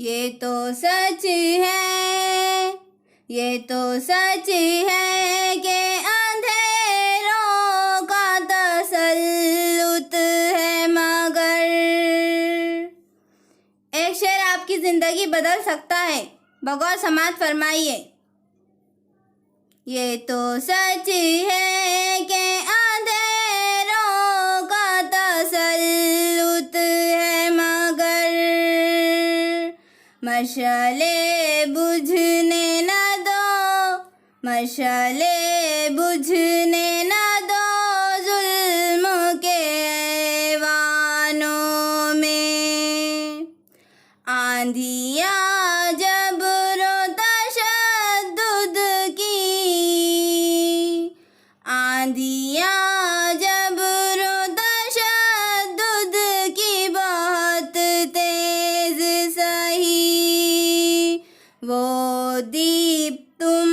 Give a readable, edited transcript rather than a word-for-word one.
ये तो सच है, ये तो सच है कि अंधेरों का तसल्लुत है, मगर एक शेर आपकी जिंदगी बदल सकता है। बगौर समाज फरमाइए। ये तो सच है कि अंधेरों का तसल्लुत है, मगर मशाले बुझने न दो, मशाले बुझने न दो जुल्म के ऐवानों में। आंधियाँ जबर तशद्दुद की, आंधियाँ जबर तशद्दुद की बहुत तेज सही, वो दीप तुम